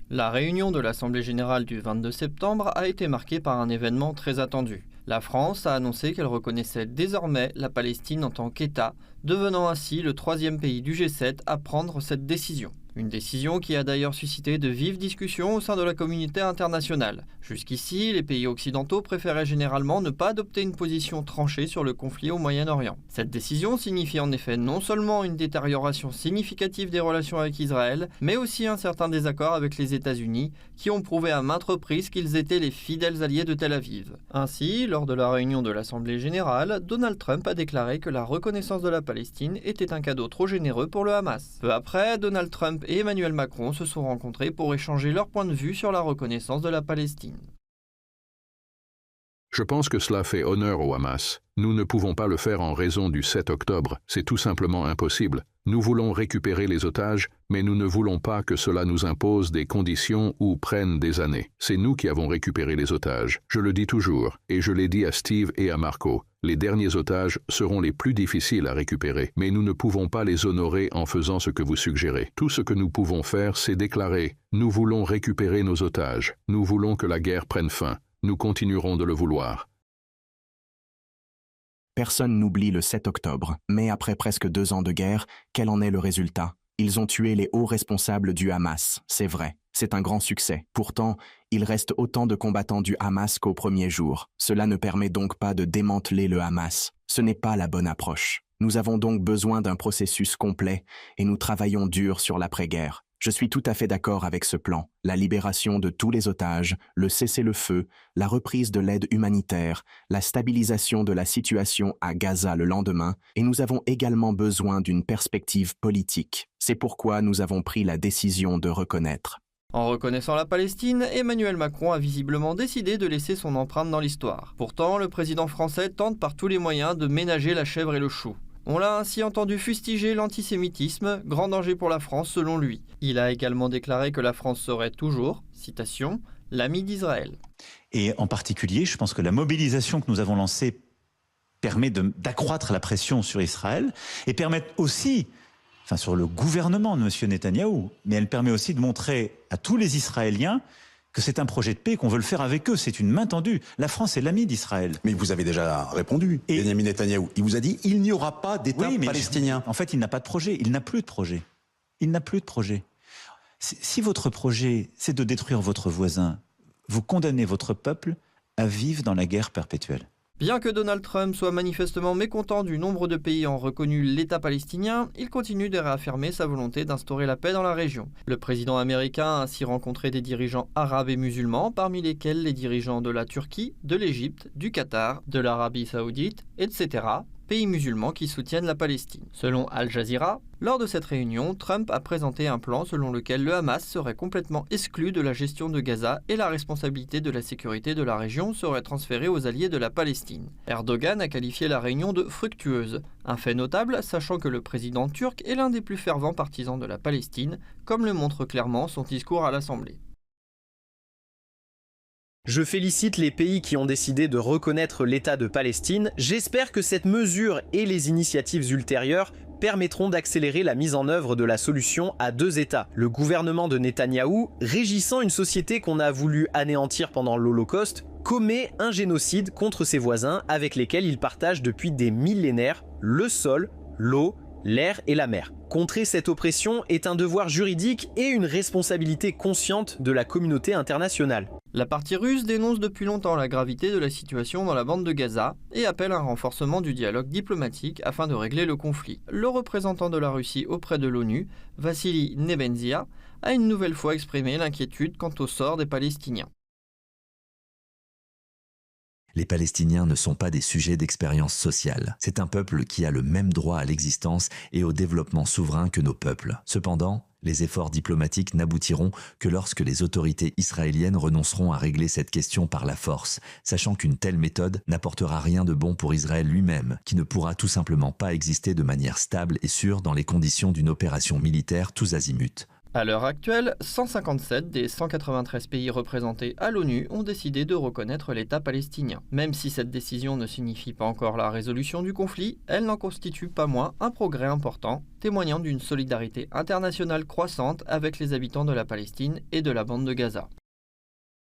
La réunion de l'Assemblée générale du 22 septembre a été marquée par un événement très attendu. La France a annoncé qu'elle reconnaissait désormais la Palestine en tant qu'État, devenant ainsi le troisième pays du G7 à prendre cette décision. Une décision qui a d'ailleurs suscité de vives discussions au sein de la communauté internationale. Jusqu'ici, les pays occidentaux préféraient généralement ne pas adopter une position tranchée sur le conflit au Moyen-Orient. Cette décision signifie en effet non seulement une détérioration significative des relations avec Israël, mais aussi un certain désaccord avec les États-Unis, qui ont prouvé à maintes reprises qu'ils étaient les fidèles alliés de Tel Aviv. Ainsi, lors de la réunion de l'Assemblée générale, Donald Trump a déclaré que la reconnaissance de la Palestine était un cadeau trop généreux pour le Hamas. Peu après, Donald Trump et Emmanuel Macron se sont rencontrés pour échanger leur point de vue sur la reconnaissance de la Palestine. Je pense que cela fait honneur au Hamas. Nous ne pouvons pas le faire en raison du 7 octobre, c'est tout simplement impossible. Nous voulons récupérer les otages, mais nous ne voulons pas que cela nous impose des conditions ou prenne des années. C'est nous qui avons récupéré les otages. Je le dis toujours, et je l'ai dit à Steve et à Marco. Les derniers otages seront les plus difficiles à récupérer, mais nous ne pouvons pas les honorer en faisant ce que vous suggérez. Tout ce que nous pouvons faire, c'est déclarer « Nous voulons récupérer nos otages. Nous voulons que la guerre prenne fin. Nous continuerons de le vouloir. » Personne n'oublie le 7 octobre, mais après presque 2 ans de guerre, quel en est le résultat? Ils ont tué les hauts responsables du Hamas, c'est vrai. C'est un grand succès. Pourtant, il reste autant de combattants du Hamas qu'au premier jour. Cela ne permet donc pas de démanteler le Hamas. Ce n'est pas la bonne approche. Nous avons donc besoin d'un processus complet et nous travaillons dur sur l'après-guerre. Je suis tout à fait d'accord avec ce plan. La libération de tous les otages, le cessez-le-feu, la reprise de l'aide humanitaire, la stabilisation de la situation à Gaza le lendemain, et nous avons également besoin d'une perspective politique. C'est pourquoi nous avons pris la décision de reconnaître. En reconnaissant la Palestine, Emmanuel Macron a visiblement décidé de laisser son empreinte dans l'histoire. Pourtant, le président français tente par tous les moyens de ménager la chèvre et le chou. On l'a ainsi entendu fustiger l'antisémitisme, grand danger pour la France selon lui. Il a également déclaré que la France serait toujours, citation, l'ami d'Israël. Et en particulier, je pense que la mobilisation que nous avons lancée permet d'accroître la pression sur Israël et permet aussi, sur le gouvernement de M. Netanyahou, mais elle permet aussi de montrer à tous les Israéliens que c'est un projet de paix, qu'on veut le faire avec eux. C'est une main tendue. La France est l'ami d'Israël. Mais vous avez déjà répondu, Benjamin Netanyahou. Il vous a dit il n'y aura pas d'État palestinien. En fait, il n'a pas de projet. Il n'a plus de projet. Il n'a plus de projet. Si votre projet, c'est de détruire votre voisin, vous condamnez votre peuple à vivre dans la guerre perpétuelle. Bien que Donald Trump soit manifestement mécontent du nombre de pays ayant reconnu l'État palestinien, il continue de réaffirmer sa volonté d'instaurer la paix dans la région. Le président américain a ainsi rencontré des dirigeants arabes et musulmans, parmi lesquels les dirigeants de la Turquie, de l'Égypte, du Qatar, de l'Arabie saoudite, etc., pays musulmans qui soutiennent la Palestine. Selon Al Jazeera, lors de cette réunion, Trump a présenté un plan selon lequel le Hamas serait complètement exclu de la gestion de Gaza et la responsabilité de la sécurité de la région serait transférée aux alliés de la Palestine. Erdogan a qualifié la réunion de fructueuse, un fait notable sachant que le président turc est l'un des plus fervents partisans de la Palestine, comme le montre clairement son discours à l'Assemblée. Je félicite les pays qui ont décidé de reconnaître l'État de Palestine. J'espère que cette mesure et les initiatives ultérieures permettront d'accélérer la mise en œuvre de la solution à 2 États. Le gouvernement de Netanyahou, régissant une société qu'on a voulu anéantir pendant l'Holocauste, commet un génocide contre ses voisins avec lesquels il partage depuis des millénaires le sol, l'eau, l'air et la mer. Contrer cette oppression est un devoir juridique et une responsabilité consciente de la communauté internationale. La partie russe dénonce depuis longtemps la gravité de la situation dans la bande de Gaza et appelle à un renforcement du dialogue diplomatique afin de régler le conflit. Le représentant de la Russie auprès de l'ONU, Vassili Nebenzia, a une nouvelle fois exprimé l'inquiétude quant au sort des Palestiniens. Les Palestiniens ne sont pas des sujets d'expérience sociale. C'est un peuple qui a le même droit à l'existence et au développement souverain que nos peuples. Cependant, les efforts diplomatiques n'aboutiront que lorsque les autorités israéliennes renonceront à régler cette question par la force, sachant qu'une telle méthode n'apportera rien de bon pour Israël lui-même, qui ne pourra tout simplement pas exister de manière stable et sûre dans les conditions d'une opération militaire tous azimuts. À l'heure actuelle, 157 des 193 pays représentés à l'ONU ont décidé de reconnaître l'État palestinien. Même si cette décision ne signifie pas encore la résolution du conflit, elle n'en constitue pas moins un progrès important, témoignant d'une solidarité internationale croissante avec les habitants de la Palestine et de la bande de Gaza.